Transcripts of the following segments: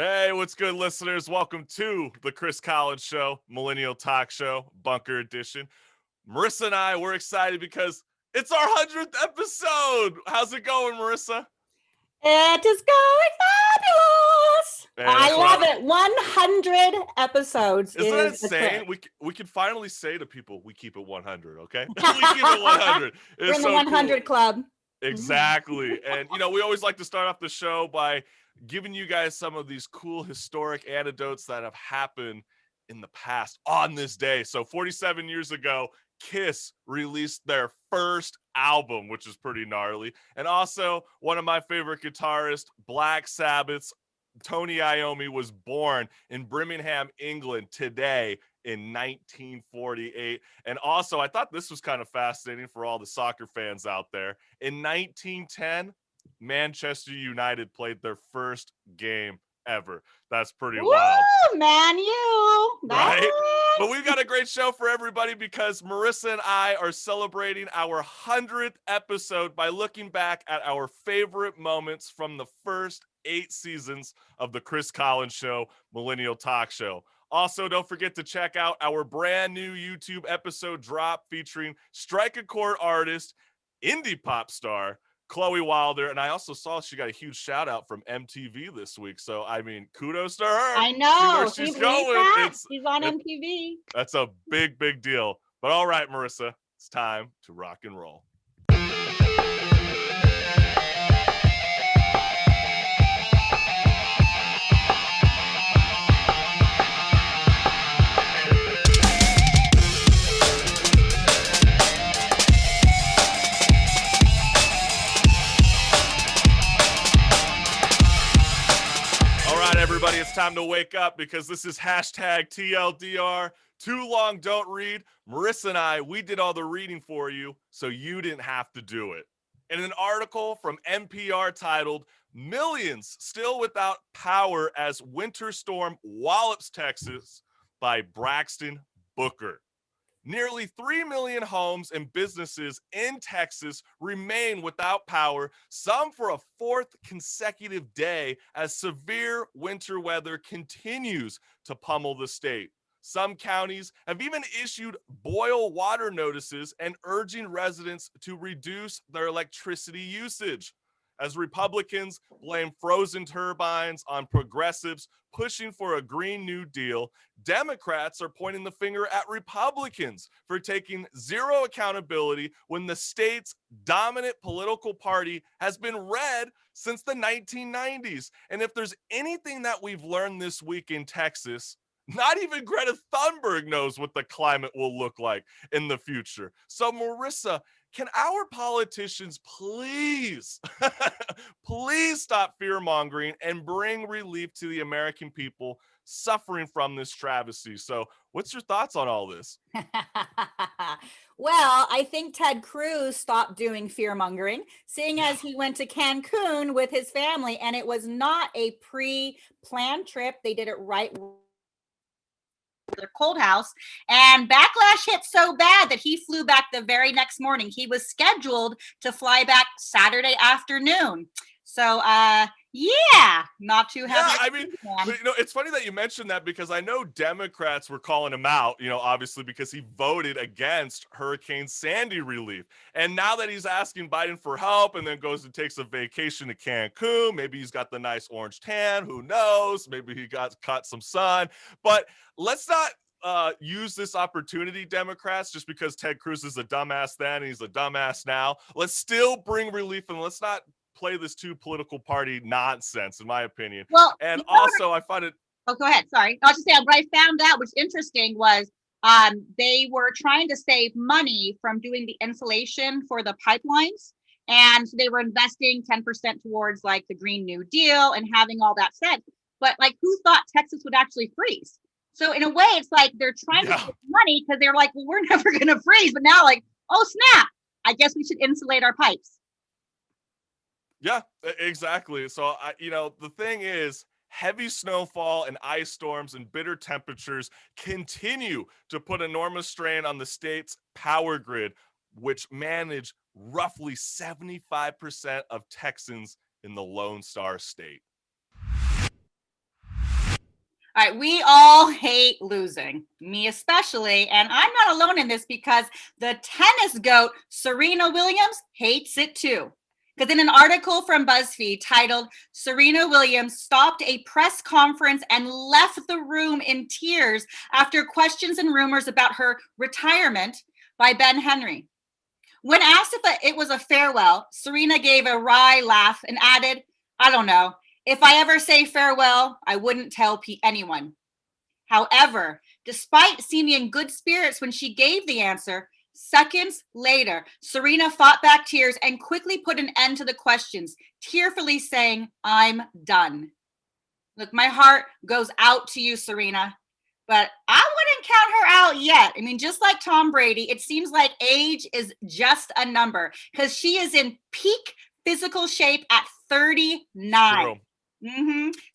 Hey, what's good, listeners? Welcome to the Chris Collins Show, Millennial Talk Show, Bunker Edition. Marissa and I, we're excited because it's our 100th episode. How's it going, Marissa? It is going fabulous. Hey, I love it. 100 episodes. Isn't that insane? We can finally say to people, we keep it 100, okay? We keep it 100. We're in the 100 club. Exactly. And, we always like to start off the show by giving you guys some of these cool historic anecdotes that have happened in the past on this day. So 47 years ago, Kiss released their first album, which is pretty gnarly. And also one of my favorite guitarists, Black Sabbath's Tony Iommi, was born in Birmingham, England today in 1948. And also, I thought this was kind of fascinating for all the soccer fans out there. In 1910, Manchester United played their first game ever. That's pretty wild. Man, you. Right? But we've got a great show for everybody because Marissa and I are celebrating our 100th episode by looking back at our favorite moments from the first 8 seasons of the Chris Collins Show, Millennial Talk Show. Also, don't forget to check out our brand new YouTube episode drop featuring strike a chord artist, indie pop star, Chloe Wilder. And I also saw she got a huge shout out from MTV this week. So, I mean, kudos to her. I know. See where she's going. She's on MTV. That's a big, big deal. But all right, Marissa, it's time to rock and roll. Everybody, it's time to wake up because this is hashtag TLDR. Too long, don't read. Marissa and I, we did all the reading for you, so you didn't have to do it. In an article from NPR titled, "Millions Still Without Power as Winter Storm Wallops Texas" by Braxton Booker. Nearly 3 million homes and businesses in Texas remain without power, some for a 4th consecutive day as severe winter weather continues to pummel the state. Some counties have even issued boil water notices and urging residents to reduce their electricity usage. As Republicans blame frozen turbines on progressives pushing for a Green New Deal, Democrats are pointing the finger at Republicans for taking zero accountability when the state's dominant political party has been red since the 1990s. And if there's anything that we've learned this week in Texas, not even Greta Thunberg knows what the climate will look like in the future. So, Marissa, can our politicians please, please stop fear-mongering and bring relief to the American people suffering from this travesty? So what's your thoughts on all this? Well, I think Ted Cruz stopped doing fear-mongering, seeing as he went to Cancun with his family, and it was not a pre-planned trip. They did it right their cold house, and backlash hit so bad that he flew back the very next morning. He was scheduled to fly back Saturday afternoon. So not too happy. I mean, it's funny that you mentioned that because I know Democrats were calling him out, obviously because he voted against Hurricane Sandy relief. And now that he's asking Biden for help and then goes and takes a vacation to Cancun, maybe he's got the nice orange tan, who knows? Maybe he caught some sun. But let's not use this opportunity, Democrats, just because Ted Cruz is a dumbass then and he's a dumbass now. Let's still bring relief and let's not play this two political party nonsense, in my opinion. Well, and also I find it. Oh, go ahead. Sorry. I was just saying what I found out, which is interesting, was they were trying to save money from doing the insulation for the pipelines. And so they were investing 10% towards like the Green New Deal and having all that set. But like, who thought Texas would actually freeze? So in a way, it's like they're trying to save money because they're like, well, we're never going to freeze. But now like, oh, snap. I guess we should insulate our pipes. Yeah, exactly. So, the thing is, heavy snowfall and ice storms and bitter temperatures continue to put enormous strain on the state's power grid, which manage roughly 75% of Texans in the Lone Star State. All right, we all hate losing, me especially, and I'm not alone in this because the tennis goat, Serena Williams, hates it too. Because in an article from BuzzFeed titled, Serena Williams stopped a press conference and left the room in tears after questions and rumors about her retirement by Ben Henry. When asked if it was a farewell, Serena gave a wry laugh and added, I don't know. If I ever say farewell, I wouldn't tell anyone. However, despite seeming in good spirits when she gave the answer, seconds later, Serena fought back tears and quickly put an end to the questions, tearfully saying, I'm done. Look, my heart goes out to you, Serena, but I wouldn't count her out yet. I mean, just like Tom Brady, it seems like age is just a number because she is in peak physical shape at 39. True.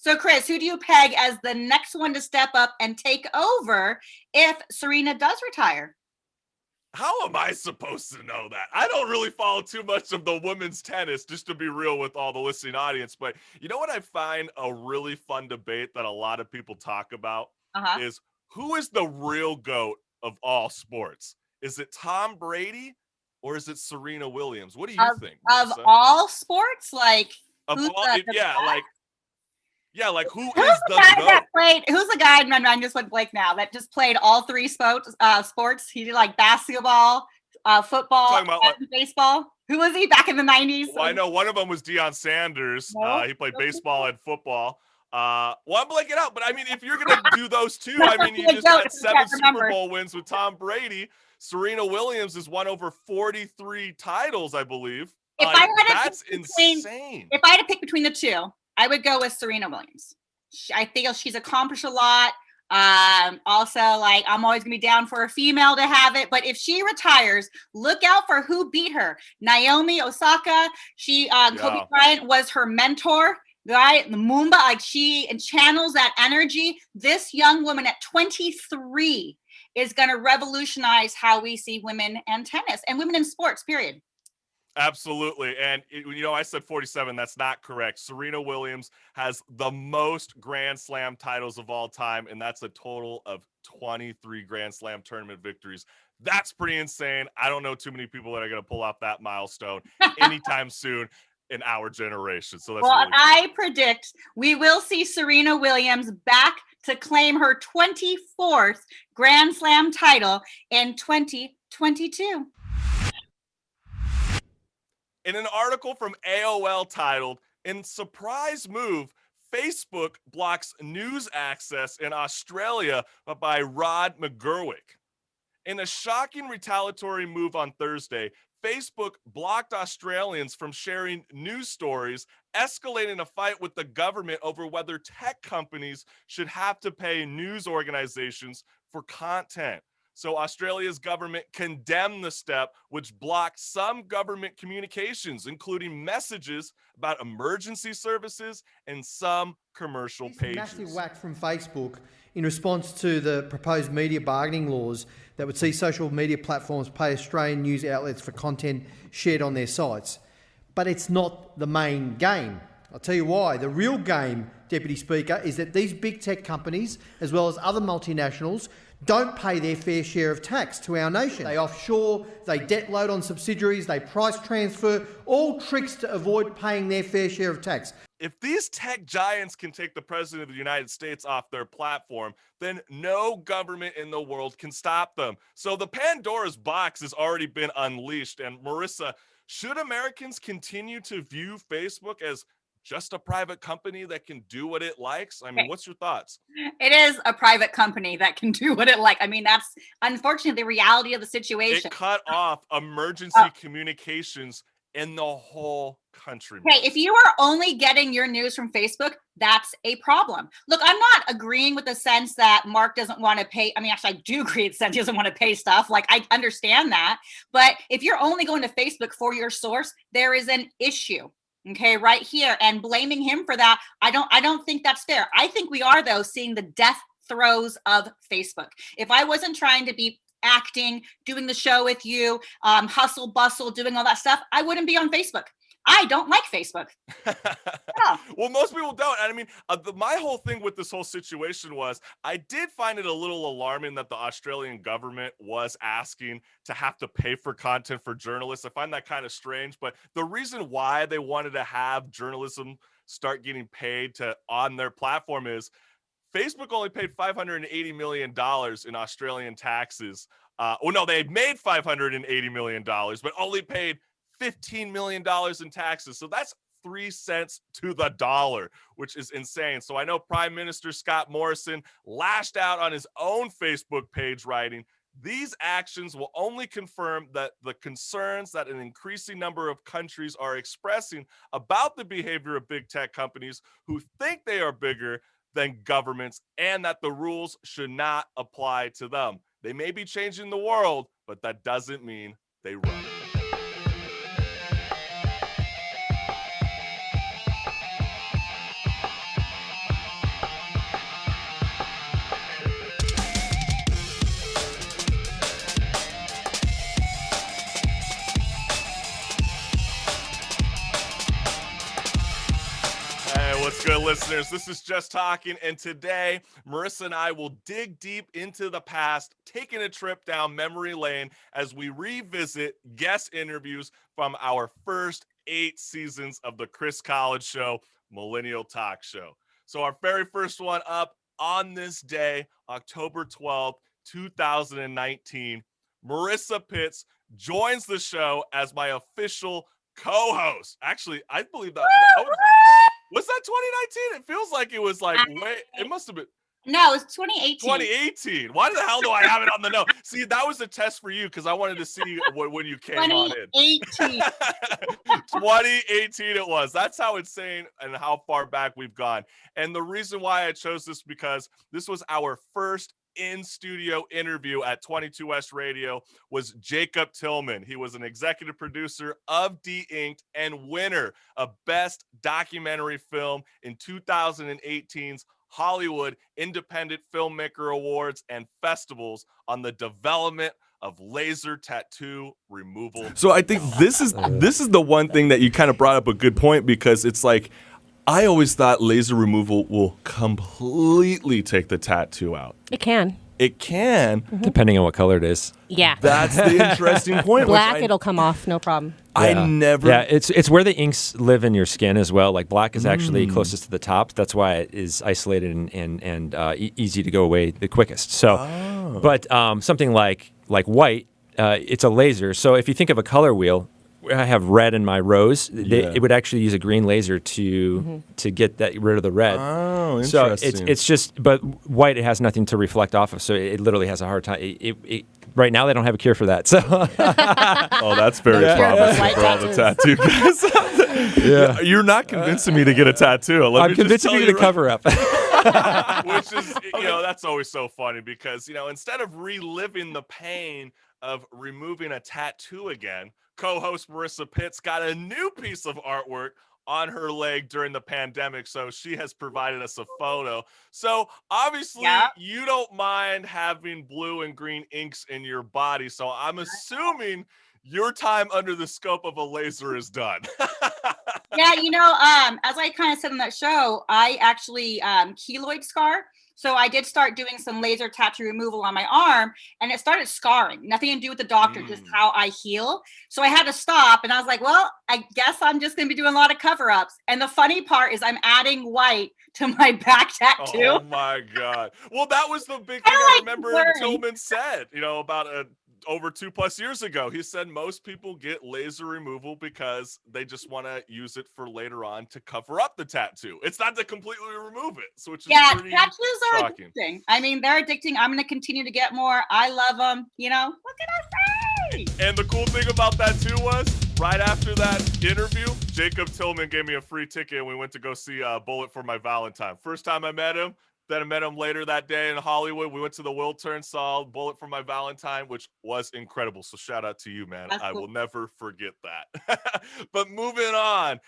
So, Chris, who do you peg as the next one to step up and take over if Serena does retire? How am I supposed to know that? I don't really follow too much of the women's tennis, just to be real with all the listening audience. But you know what I find a really fun debate that a lot of people talk about is who is the real GOAT of all sports? Is it Tom Brady or is it Serena Williams? What do you think, Of Marissa? all sports? Like, of who's all, like who who's is the GOAT? Who's the guy, I just went blank now, that just played all three sports? He did like basketball, football, and baseball. Who was he back in the 90s? Well, I know one of them was Deion Sanders. No? He played baseball and football. Well, I'm blanking out, but I mean, if you're going to do those two, I mean, you just had 7 Super Bowl wins with Tom Brady. Serena Williams has won over 43 titles, I believe. That's insane. If I had to pick between the two, I would go with Serena Williams. I feel she's accomplished a lot. Also, like, I'm always gonna be down for a female to have it, but if she retires, look out for who beat her. Naomi Osaka. Kobe Bryant was her mentor. Right, the Mumba, like she channels that energy. This young woman at 23 is going to revolutionize how we see women and tennis and women in sports, period. Absolutely. And, I said 47. That's not correct. Serena Williams has the most Grand Slam titles of all time, and that's a total of 23 Grand Slam tournament victories. That's pretty insane. I don't know too many people that are going to pull off that milestone anytime soon in our generation. So that's really cool. I predict we will see Serena Williams back to claim her 24th Grand Slam title in 2022. In an article from AOL titled, "In Surprise Move, Facebook Blocks News Access in Australia," by Rod McGurwick. In a shocking retaliatory move on Thursday, Facebook blocked Australians from sharing news stories, escalating a fight with the government over whether tech companies should have to pay news organizations for content. So Australia's government condemned the step, which blocked some government communications, including messages about emergency services and some commercial pages. Massive whack from Facebook in response to the proposed media bargaining laws that would see social media platforms pay Australian news outlets for content shared on their sites. But it's not the main game. I'll tell you why. The real game, Deputy Speaker, is that these big tech companies, as well as other multinationals, don't pay their fair share of tax to our nation. They offshore, they debt load on subsidiaries, they price transfer, all tricks to avoid paying their fair share of tax. If these tech giants can take the president of the United States off their platform, then no government in the world can stop them. So the Pandora's box has already been unleashed. And Marissa, should Americans continue to view Facebook as just a private company that can do what it likes? I mean, what's your thoughts? It is a private company that can do what it likes. I mean, that's unfortunately the reality of the situation. It cut off emergency communications in the whole country. Hey, if you are only getting your news from Facebook, that's a problem. Look, I'm not agreeing with the sense that Mark doesn't want to pay. I mean, actually, I do agree with the sense he doesn't want to pay stuff. Like, I understand that. But if you're only going to Facebook for your source, there is an issue. Okay, right here, and blaming him for that, I don't think that's fair. I think we are, though, seeing the death throes of Facebook. If I wasn't trying to be acting, doing the show with you, hustle bustle, doing all that stuff, I wouldn't be on Facebook. I don't like Facebook. Yeah. Well, most people don't. And I mean, my whole thing with this whole situation was I did find it a little alarming that the Australian government was asking to have to pay for content for journalists. I find that kind of strange. But the reason why they wanted to have journalism start getting paid on their platform is Facebook only paid $580 million in Australian taxes. No, they made $580 million, but only paid $15 million in taxes. So that's 3 cents to the dollar, which is insane. So I know Prime Minister Scott Morrison lashed out on his own Facebook page, writing, "These actions will only confirm that the concerns that an increasing number of countries are expressing about the behavior of big tech companies who think they are bigger than governments, and that the rules should not apply to them. They may be changing the world, but that doesn't mean they run it." What's good, listeners? This is Just Talking, and today Marissa and I will dig deep into the past, taking a trip down memory lane as we revisit guest interviews from our first 8 seasons of the Chris College Show, Millennial Talk Show. So our very first one up on this day, October 12th, 2019, Marissa Pitts joins the show as my official co-host. Actually, I believe that was that 2019? It feels like it was like it must have been. No, it's 2018. 2018. Why the hell do I have it on the note? See, that was a test for you because I wanted to see when you came on in. 2018. 2018 it was. That's how insane and how far back we've gone. And the reason why I chose this because this was our first in-studio interview at 22 West Radio was Jacob Tillman. He was an executive producer of De-Inked and winner of Best Documentary Film in 2018's Hollywood Independent Filmmaker Awards and Festivals on the development of laser tattoo removal. So I think this is the one thing that you kind of brought up a good point, because it's like I always thought laser removal will completely take the tattoo out. It can. It can. Mm-hmm. Depending on what color it is. Yeah. That's the interesting point. Black, it'll come off, no problem. I never. Yeah, it's where the inks live in your skin as well. Like black is actually closest to the top. That's why it is isolated and easy to go away the quickest. So, but something like white, it's a laser. So if you think of a color wheel, I have red in my rose. It would actually use a green laser to get rid of the red. Oh, interesting. So it's just, but white, it has nothing to reflect off of. So it literally has a hard time. Right now, they don't have a cure for that. So, oh, that's very promising for all the tattoo guys. Yeah, you're not convincing me to get a tattoo. I'm convincing you to cover up. Which is, that's always so funny because instead of reliving the pain of removing a tattoo again, co-host Marissa Pitts got a new piece of artwork on her leg during the pandemic, so she has provided us a photo. So obviously you don't mind having blue and green inks in your body, so I'm assuming your time under the scope of a laser is done. Yeah, as I kind of said on that show, I actually keloid scar. So I did start doing some laser tattoo removal on my arm, and it started scarring. Nothing to do with the doctor, just how I heal. So I had to stop, and I was like, well, I guess I'm just going to be doing a lot of cover-ups. And the funny part is I'm adding white to my back tattoo. Oh, my God. Well, that was the big thing I remember Tillman said, about over 2+ years ago. He said most people get laser removal because they just want to use it for later on to cover up the tattoo. It's not to completely remove it. So which is pretty tattoos are shocking. Addicting. I mean, they're addicting. I'm going to continue to get more. I love them. What can I say? And the cool thing about that too was right after that interview, Jacob Tillman gave me a free ticket and we went to go see Bullet for My Valentine. First time I met him. Then I met him later that day in Hollywood. We went to the Wiltern, saw Bullet for My Valentine, which was incredible. So shout out to you, man. I will never forget that. But moving on,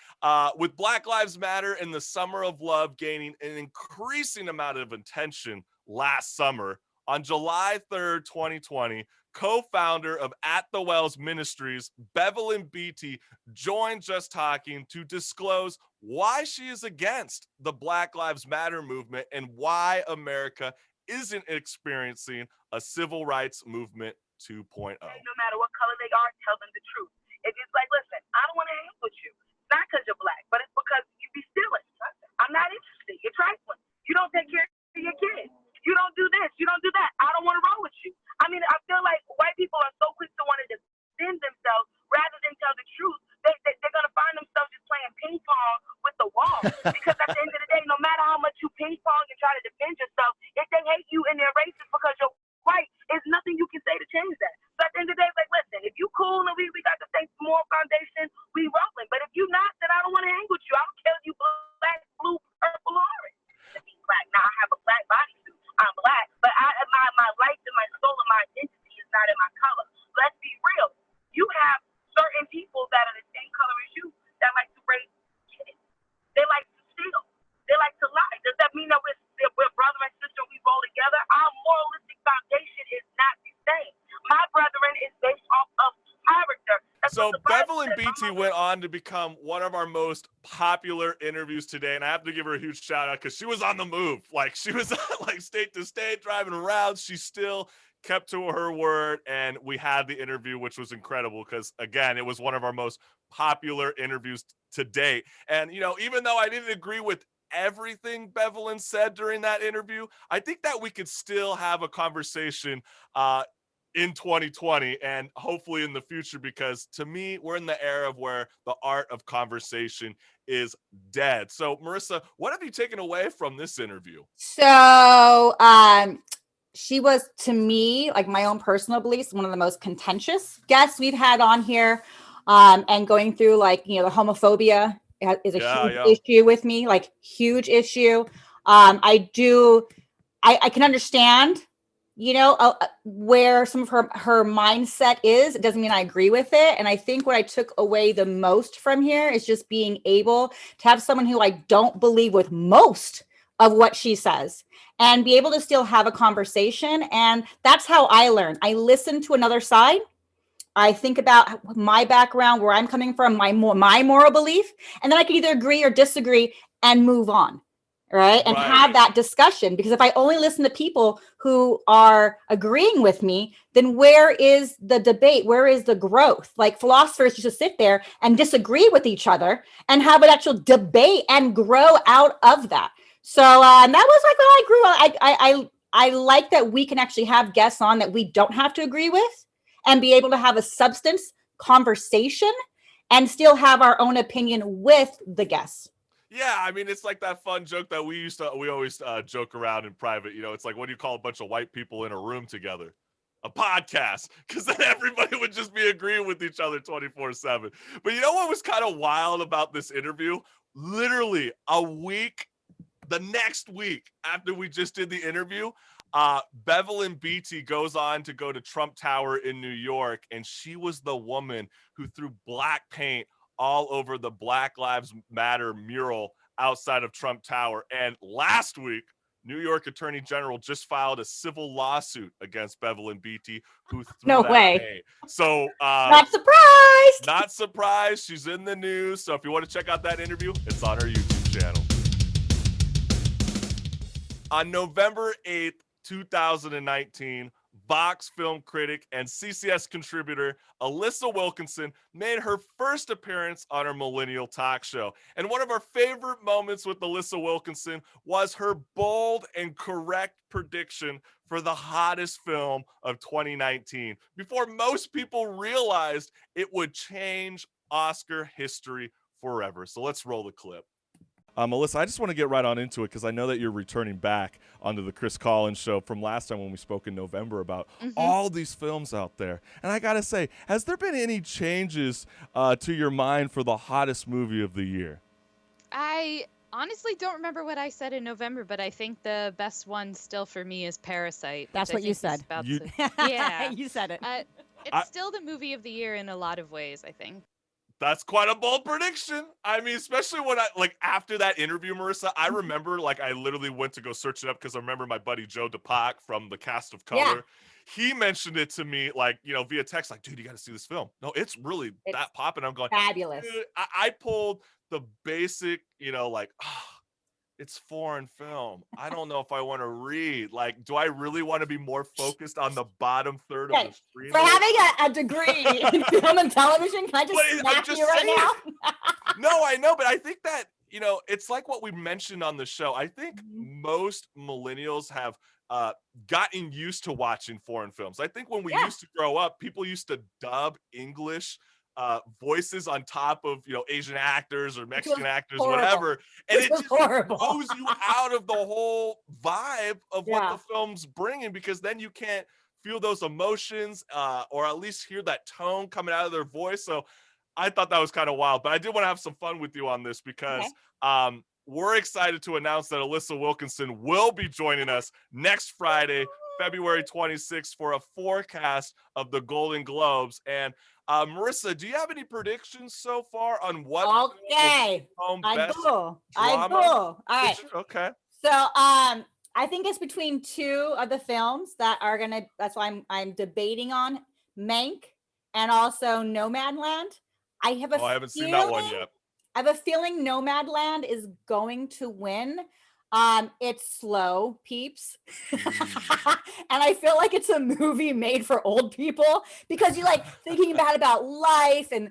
with Black Lives Matter and the Summer of Love gaining an increasing amount of attention last summer, On July 3rd, 2020, co-founder of At the Wells Ministries, Bevelyn Beatty, joined Just Talking to disclose why she is against the Black Lives Matter movement and why America isn't experiencing a civil rights movement 2.0. No matter what color they are, tell them the truth. If it's like, listen, I don't want to hang with you. It's not because you're black, but it's because you be stealing. I'm not interested. You're trifling. You don't take care of your kids. You don't do this. You don't do that. I don't want to roll with you. I mean, I feel like white people are so quick to want to defend themselves rather than tell the truth. They're going to find themselves just playing ping pong with the wall. Because at the end of the day, no matter how much you ping pong and try to defend yourself, if they hate you and they're racist because you're white, there's nothing you can say to change that. So at the end of the day, it's like, listen, if you cool and we got the same moral foundation, we rolling. But if you not, then I don't want to hang with you. I don't care if you black, blue, purple, or orange. To be black. Now I have a black bodysuit. I'm black, but my life and my soul and my identity is not in my color. Let's be real. You have certain people that are the same color as you that like to rape kids. They like to steal. They like to lie. Does that mean that we're brother and sister, we roll together? Our moralistic foundation is not the same. My brethren is based off of character. So Bevelyn Beatty went on to become one of our most popular interviews today, and I have to give her a huge shout out because she was on the move. Like, she was like state to state driving around. She still kept to her word, and we had the interview, which was incredible because, again, it was one of our most popular interviews to date. And, you know, even though I didn't agree with everything Bevelyn said during that interview, I think that we could still have a conversation in 2020 and hopefully in the future, because to me, we're in the era of where the art of conversation is dead. So Marissa, what have you taken away from this interview? So she was, to me, like my own personal beliefs, one of the most contentious guests we've had on here, and going through, like, you know, the homophobia is a huge issue with me, like huge issue. I can understand, you know, where some of her mindset is. It doesn't mean I agree with it. And I think what I took away the most from here is just being able to have someone who I don't believe with most of what she says and be able to still have a conversation. And that's how I learn. I listen to another side. I think about my background, where I'm coming from, my moral belief, and then I can either agree or disagree and move on. Right. And have that discussion, because if I only listen to people who are agreeing with me, then where is the debate? Where is the growth? Like, philosophers used to sit there and disagree with each other and have an actual debate and grow out of that. So that was like when I grew up. I like that we can actually have guests on that we don't have to agree with and be able to have a substance conversation and still have our own opinion with the guests. Yeah, I mean, it's like that fun joke that we always joke around in private. You know, it's like, what do you call a bunch of white people in a room together? A podcast, because then everybody would just be agreeing with each other 24/7. But you know what was kind of wild about this interview? Literally the next week after we just did the interview, Bevelyn Beatty goes on to go to Trump Tower in New York, and she was the woman who threw black paint all over the Black Lives Matter mural outside of Trump Tower. And last week, New York Attorney General just filed a civil lawsuit against Bevelyn Beatty, who threw that paint. So not surprised. Not surprised. She's in the news. So if you want to check out that interview, it's on our YouTube channel. On November 8th, 2019, Vox film critic and CCS contributor Alyssa Wilkinson made her first appearance on our Millennial Talk Show. And one of our favorite moments with Alyssa Wilkinson was her bold and correct prediction for the hottest film of 2019, before most people realized it would change Oscar history forever. So let's roll the clip. Alyssa, I just want to get right on into it because I know that you're returning back onto the Chris Collins show from last time when we spoke in November about all these films out there. And I got to say, has there been any changes to your mind for the hottest movie of the year? I honestly don't remember what I said in November, but I think the best one still for me is Parasite. That's what you said. Yeah. You said it. It's still the movie of the year in a lot of ways, I think. That's quite a bold prediction. I mean, especially when after that interview, Marissa, I remember I literally went to go search it up because I remember my buddy Joe DePac from the cast of Color. Yeah. He mentioned it to me via text, dude, you got to see this film. No, it's really that popping. I'm going, fabulous. Dude, I pulled the basic, it's foreign film. I don't know if I want to read. Do I really want to be more focused on the bottom third of the screen? For having a degree in film and television, can I just snap you right now? No, I know, but I think that, it's like what we mentioned on the show. I think most millennials have gotten used to watching foreign films. I think when we used to grow up, people used to dub English voices on top of Asian actors or Mexican actors, whatever, and it just throws you out of the whole vibe of what the film's bringing, because then you can't feel those emotions or at least hear that tone coming out of their voice. So I thought that was kind of wild, but I did want to have some fun with you on this because we're excited to announce that Alyssa Wilkinson will be joining us next Friday, February 26th, for a forecast of the Golden Globes. And Marissa, do you have any predictions so far on what? Okay, I do. All right. Okay. So I think it's between two of the films that are that's why I'm debating on Mank and also Nomadland. I haven't seen that one yet. I have a feeling Nomadland is going to win. It's slow, peeps. And I feel like it's a movie made for old people because you thinking about life and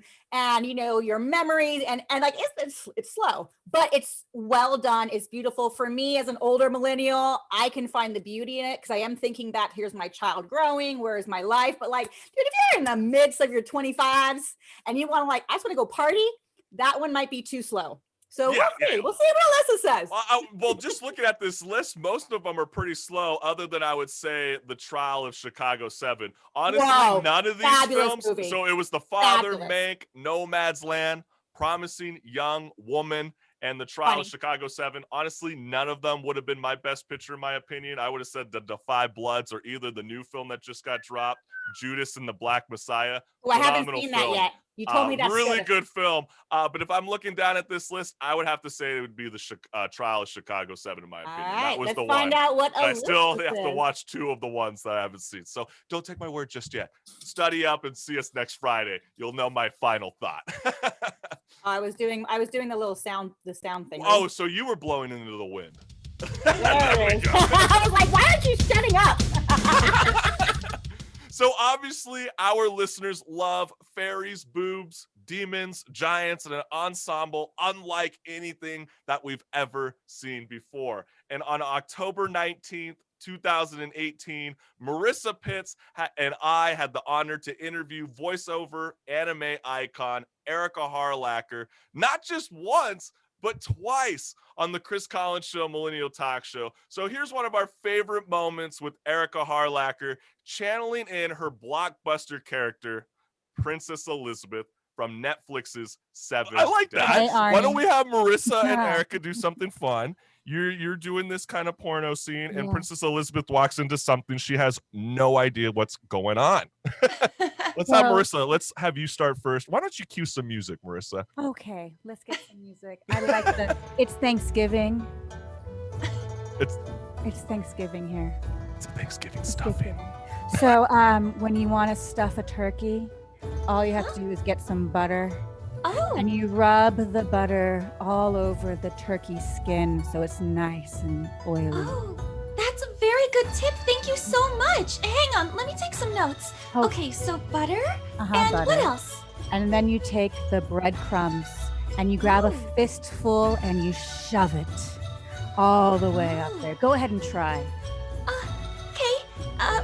your memories and it's slow, but it's well done. It's beautiful. For me as an older millennial, I can find the beauty in it because I am thinking back, here's my child growing, where is my life? But dude, if you're in the midst of your 25s and you want to I just want to go party, that one might be too slow. So we'll see what Alyssa says. Well, just looking at this list, most of them are pretty slow, other than I would say The Trial of Chicago 7. Honestly, none of these films. Movie. So it was The Father, Mank, Nomadland, Promising Young Woman, and The Trial of Chicago 7. Honestly, none of them would have been my best picture, in my opinion. I would have said The Defy Bloods or either the new film that just got dropped, Judas and the Black Messiah. Oh, I haven't seen that yet. You told me that's really good film. But if I'm looking down at this list, I would have to say it would be the Trial of Chicago 7, in my opinion. All right, that was let's the find one. out what I still Alyssa have to watch two of the ones that I haven't seen. So don't take my word just yet. Study up and see us next Friday. You'll know my final thought. I was doing the sound thing. Oh, so you were blowing into the wind. There it is. I was like, why aren't you shutting up? So obviously our listeners love fairies, boobs, demons, giants, and an ensemble unlike anything that we've ever seen before. And on October 19th, 2018, Marissa Pitts and I had the honor to interview voiceover anime icon Erica Harlacher, not just once, but twice on the Chris Collins Show Millennial Talk Show. So here's one of our favorite moments with Erica Harlacher channeling in her blockbuster character, Princess Elizabeth, from Netflix's Seven. I like that. Hey, why don't we have Marissa and Erica do something fun? You're doing this kind of porno scene, and Princess Elizabeth walks into something. She has no idea what's going on. Let's have Marissa. Let's have you start first. Why don't you cue some music, Marissa? Okay, let's get some music. I would like to. It's Thanksgiving. It's Thanksgiving here. It's a Thanksgiving stuffing. So, when you want to stuff a turkey, all you have to do is get some butter. Oh. And you rub the butter all over the turkey skin so it's nice and oily. Oh, that's a very good tip. Thank you so much. Hang on, let me take some notes. Oh. Okay, so butter, and butter. What else? And then you take the breadcrumbs and you grab a fistful and you shove it all the way up there. Go ahead and try. Okay,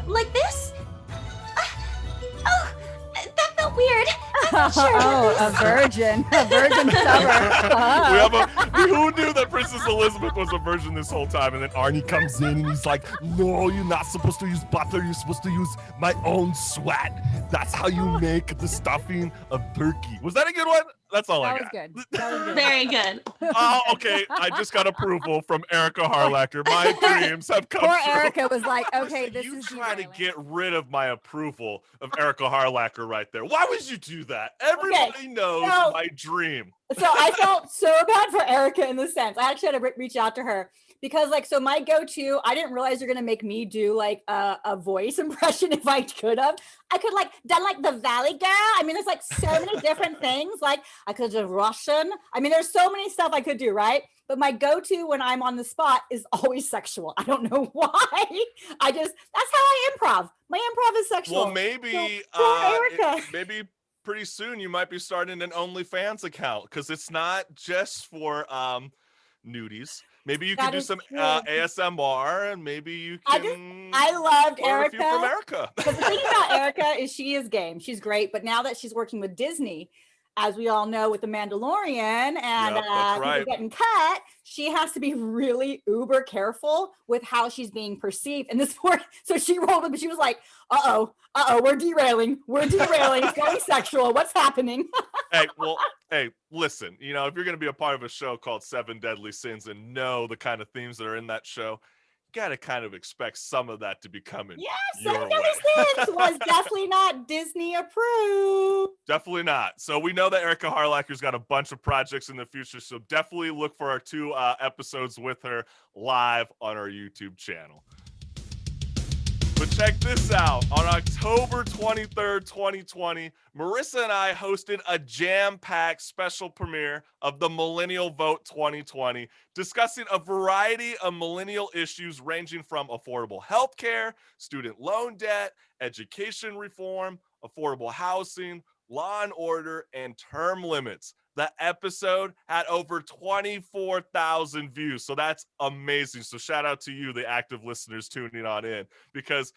like this? Oh, that felt weird. I'm not sure about this. A virgin summer. Who knew that Princess Elizabeth was a virgin this whole time? And then Arnie comes in and he's like, no, you're not supposed to use butter. You're supposed to use my own sweat. That's how you make the stuffing of turkey. Was that a good one? That's all I That was got. good. That was good. Very good. Oh, okay. I just got approval from Erica Harlacher. My dreams have come Poor true. Erica was like, okay, Marissa, this you is try to derailing. get rid of my approval of Erica Harlacher right there. Why would you do that? Everybody knows my dream. So I felt so bad for Erica in this sense. I actually had to reach out to her because so my go-to, I didn't realize you're going to make me do like a voice impression if I could have. I could done like the Valley Girl. I mean, there's like so many different things. Like I could do Russian. I mean, there's so many stuff I could do, right? But my go-to when I'm on the spot is always sexual. I don't know why. That's how I improv. My improv is sexual. Well, maybe, Erica. maybe pretty soon you might be starting an OnlyFans account because it's not just for nudies. Maybe you can do some ASMR, and maybe you can. I loved Erica. From Erica. Because the thing about Erica is she is game. She's great, but now that she's working with Disney, as we all know, with The Mandalorian and people getting cut, she has to be really uber careful with how she's being perceived. And this poor, so she rolled up and she was like, uh-oh, we're derailing. It's going sexual. What's happening? Hey, listen, if you're going to be a part of a show called 7 Deadly Sins and know the kind of themes that are in that show, you got to kind of expect some of that to be coming. Yes, 7 Deadly Sins was definitely not Disney approved. Definitely not. So we know that Erica Harlacher's got a bunch of projects in the future, so definitely look for our 2 episodes with her live on our YouTube channel. But check this out. On October 23rd, 2020, Marissa and I hosted a jam-packed special premiere of the Millennial Vote 2020, discussing a variety of millennial issues ranging from affordable health care, student loan debt, education reform, affordable housing, law and order, and term limits. The episode had over 24,000 views. So that's amazing. So shout out to you, the active listeners tuning on in, because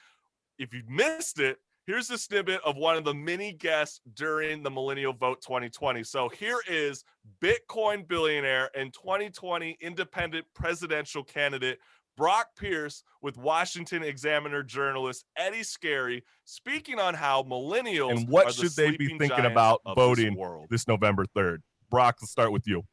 if you missed it, here's a snippet of one of the many guests during the Millennial Vote 2020. So here is Bitcoin billionaire and 2020 independent presidential candidate Brock Pierce with Washington Examiner journalist Eddie Scarry speaking on how millennials and what are should the they be sleeping thinking giants about of voting world. this November 3rd. Brock, let's start with you.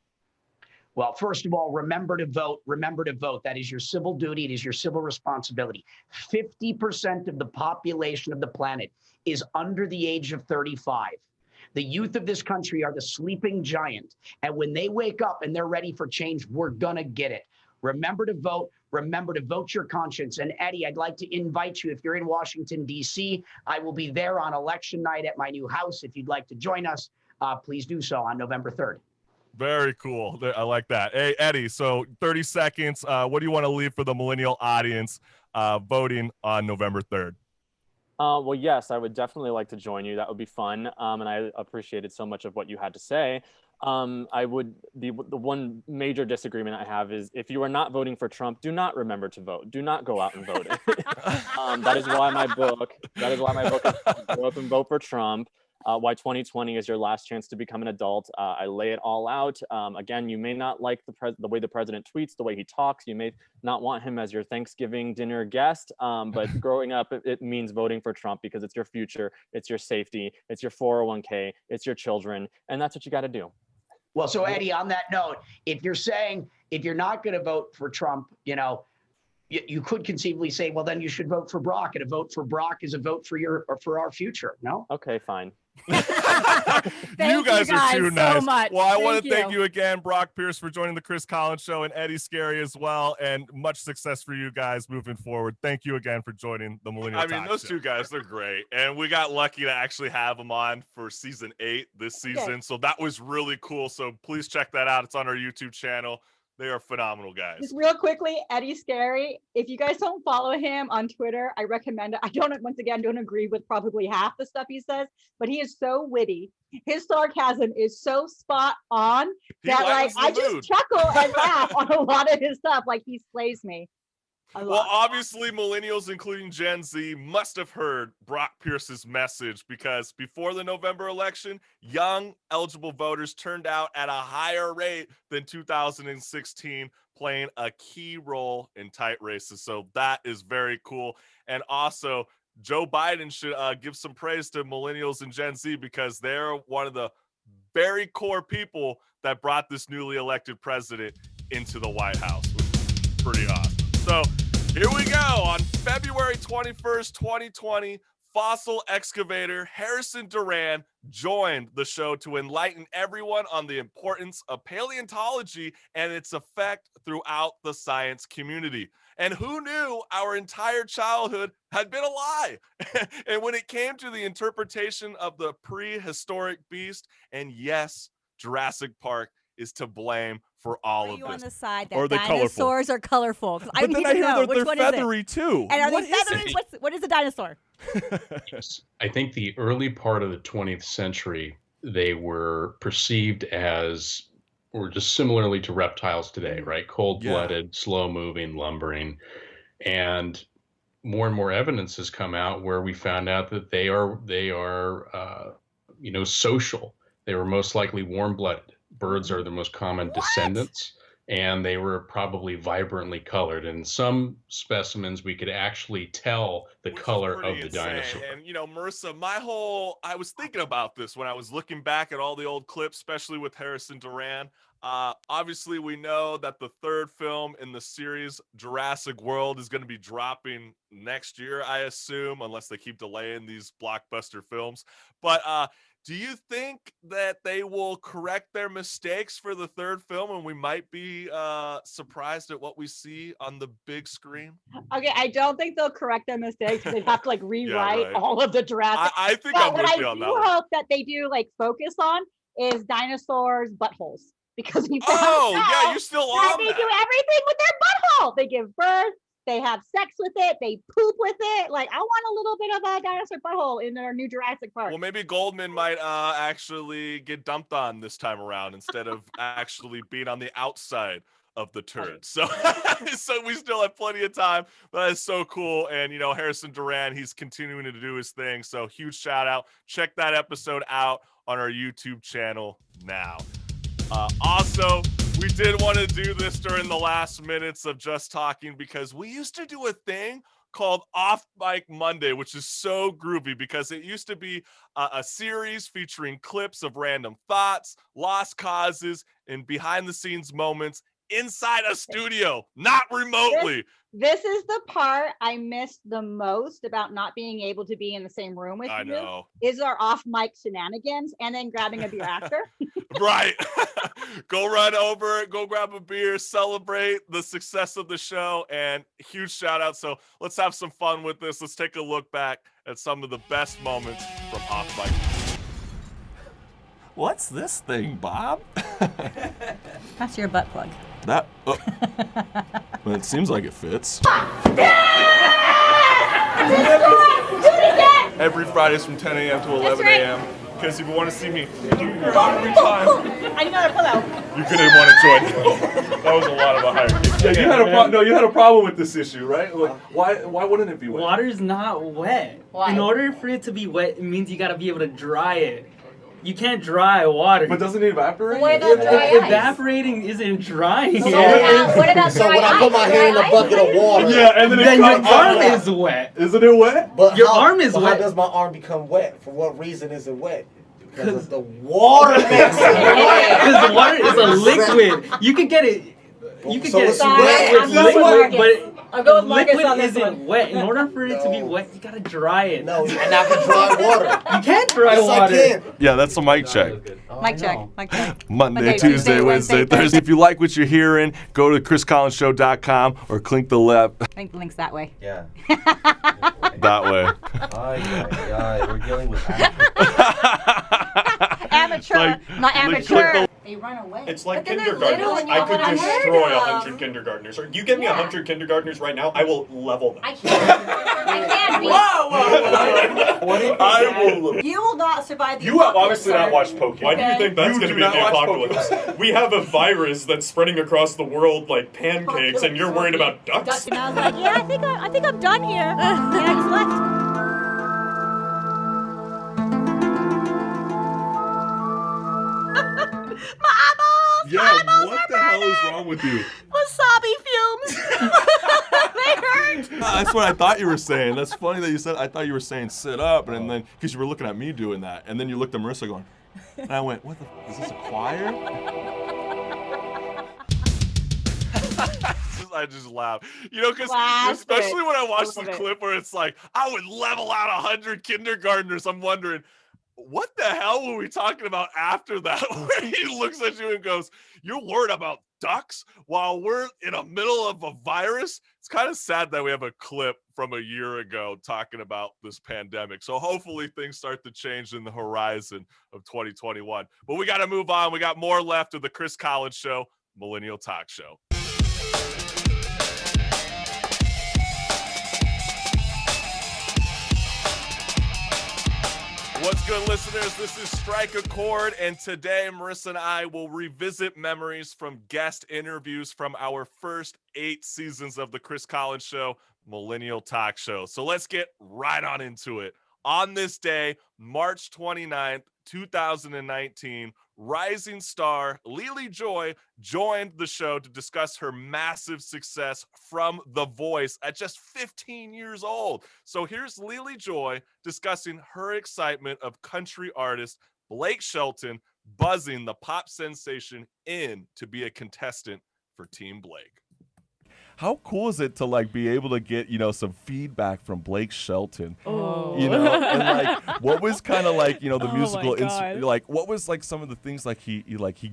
Well, first of all, remember to vote. Remember to vote. That is your civil duty. It is your civil responsibility. 50% of the population of the planet is under the age of 35. The youth of this country are the sleeping giant. And when they wake up and they're ready for change, we're going to get it. Remember to vote. Remember to vote your conscience. And Eddie, I'd like to invite you, if you're in Washington, D.C., I will be there on election night at my new house. If you'd like to join us, please do so on November 3rd. Very cool. I like that. Hey, Eddie, so 30 seconds. What do you want to leave for the millennial audience voting on November 3rd? Well, yes, I would definitely like to join you. That would be fun. And I appreciated so much of what you had to say. The one major disagreement I have is if you are not voting for Trump, do not remember to vote. Do not go out and vote. That is why my book is Go Up and Vote for Trump. Why 2020 is your last chance to become an adult. I lay it all out. Again, you may not like the way the president tweets, the way he talks. You may not want him as your Thanksgiving dinner guest. But growing up, it means voting for Trump because it's your future, it's your safety, it's your 401k, it's your children, and that's what you got to do. Well, so Eddie, on that note, if you're not going to vote for Trump, you could conceivably say, well, then you should vote for Brock, and a vote for Brock is a vote for our future. No? Okay, fine. You guys are too nice. So much. Well, I want to thank you again, Brock Pierce, for joining the Chris Collins Show, and Eddie Scarry as well. And much success for you guys moving forward. Thank you again for joining the Millennial Talk those Show. 2 guys, they're great. And we got lucky to actually have them on for season 8 this season. Okay. So that was really cool. So please check that out. It's on our YouTube channel. They are phenomenal guys. Just real quickly, Eddie Scarry. If you guys don't follow him on Twitter, I recommend it. I don't agree with probably half the stuff he says, but he is so witty. His sarcasm is so spot on that I just chuckle and laugh on a lot of his stuff. Like he slays me. Well, obviously, millennials, including Gen Z, must have heard Brock Pierce's message because before the November election, young eligible voters turned out at a higher rate than 2016, playing a key role in tight races. So that is very cool. And also, Joe Biden should give some praise to millennials and Gen Z because they're one of the very core people that brought this newly elected president into the White House, which is pretty awesome. So here we go. On February 21st, 2020, fossil excavator Harrison Duran joined the show to enlighten everyone on the importance of paleontology and its effect throughout the science community. And who knew our entire childhood had been a lie? And when it came to the interpretation of the prehistoric beast, and yes, Jurassic Park is to blame for all of you this. On the side that or are they dinosaurs are colorful? But I then need I to hear know they're which one is it? feathery too. And are What they is feathery? it? What is a dinosaur? I think the early part of the 20th century, they were perceived as, or just similarly to reptiles today, right? Cold-blooded, slow-moving, lumbering. And more evidence has come out where we found out that they are social. They were most likely warm-blooded. Birds are the most common descendants, and they were probably vibrantly colored. In some specimens, we could actually tell the color of the dinosaur. And Marissa, I was thinking about this when I was looking back at all the old clips, especially with Harrison Duran. Obviously, we know that the third film in the series, Jurassic World, is going to be dropping next year, I assume, unless they keep delaying these blockbuster films. But do you think that they will correct their mistakes for the third film and we might be surprised at what we see on the big screen? Okay, I don't think they'll correct their mistakes. They'd have to rewrite all of the Jurassic. I think but I'm with you on that what I one. do hope that they do focus on is dinosaurs' buttholes. Because we found yeah, you're still on they that. do everything with their butthole. They give birth, they have sex with it, they poop with it. I want a little bit of a dinosaur butthole in our new Jurassic Park. Well, maybe Goldman might actually get dumped on this time around instead of actually being on the outside of the turd. So we still have plenty of time. That is so cool. And Harrison Duran, he's continuing to do his thing. So huge shout out. Check that episode out on our YouTube channel now. Also, we did want to do this during the last minutes of Just Talking because we used to do a thing called Off Mic Monday, which is so groovy because it used to be a series featuring clips of random thoughts, lost causes, and behind the scenes moments inside a studio, not remotely. This is the part I missed the most about not being able to be in the same room with you. I know. Is our off mic shenanigans and then grabbing a beer after. Right. Go run over, go grab a beer, celebrate the success of the show, and huge shout out. So let's have some fun with this. Let's take a look back at some of the best moments from Off Mic. What's this thing, Bob? That's your butt plug. That. Well, it seems like it fits. Every Fridays from 10 a.m. to 11 a.m. Because if you want to see me do your every time, I know how to pull out. you're gonna want to join. That was a lot of a hierarchy. Yeah, you had a problem. No, you had a problem with this issue, right? Like, why wouldn't it be wet? Water's not wet. Why? In order for it to be wet, it means you gotta be able to dry it. You can't dry water. But doesn't it evaporate? What about dry ice? Evaporating isn't drying. So what about So dry when I put my ice? hand in Dry a bucket ice? of water, Yeah, and then Then your comes arm out. is wet. Isn't it wet? but Your arm is but wet. How does my arm become wet? For what reason is it wet? Because of the water makes it wet. Because water is a liquid. You can get it. You can So get it's it wet. with I'm liquid, going with but I'll go with Marcus liquid on this isn't one. wet. In order for it to be wet, you gotta dry it. No, and I can dry water. You can't dry Yes, water. I can. Yeah, that's a mic check. Mic check. Mic check. Monday, Monday, Tuesday, Tuesday, Wednesday, Wednesday, Thursday. If you like what you're hearing, go to chriscollinsshow.com or click the left I think the link's that way. Yeah. that way. We're dealing with Amateur, not amateur. They run away. It's like But then they're kindergartners. little and you I know could what I heard destroy of. 100 kindergartners. Or you give me 100 kindergartners right now, I will level them. I can't. I can't be. I will. You will not survive the You have apocalypse, obviously not sir. watched Pokemon. Why do you think that's You going to do be not the watch apocalypse? We have a virus that's spreading across the world like pancakes, and you're worried about ducks? And I was like, yeah, I think I'm done here. And I just left. My eyeballs! Yeah, My eyeballs what are the hell is burning. wrong with you? Wasabi fumes. They hurt. That's what I thought you were saying. That's funny that you said. I thought you were saying sit up, and then because you were looking at me doing that, and then you looked at Marissa going, And I went, what the is this a choir? I just laugh, because Classic. especially when I watch I the love it. clip where it's like, I would level out 100 kindergartners. I'm wondering, what the hell were we talking about after that? Where he looks at you and goes, you're worried about ducks while we're in the middle of a virus? It's kind of sad that we have a clip from a year ago talking about this pandemic. So hopefully things start to change in the horizon of 2021. But we got to move on. We got more left of the Chris Collins Show, Millennial Talk Show. What's good, listeners? This is Strike a Chord, and today Marissa and I will revisit memories from guest interviews from our first 8 seasons of the Chris Collins Show, Millennial Talk Show. So let's get right on into it. On this day, March 29th, 2019, rising star LiLi Joy joined the show to discuss her massive success from The Voice at just 15 years old. So here's LiLi Joy discussing her excitement of country artist Blake Shelton buzzing the pop sensation in to be a contestant for Team Blake. How cool is it to like be able to get, some feedback from Blake Shelton? Oh. And what was kind of like, the Oh musical, my God. like what was like some of the things like he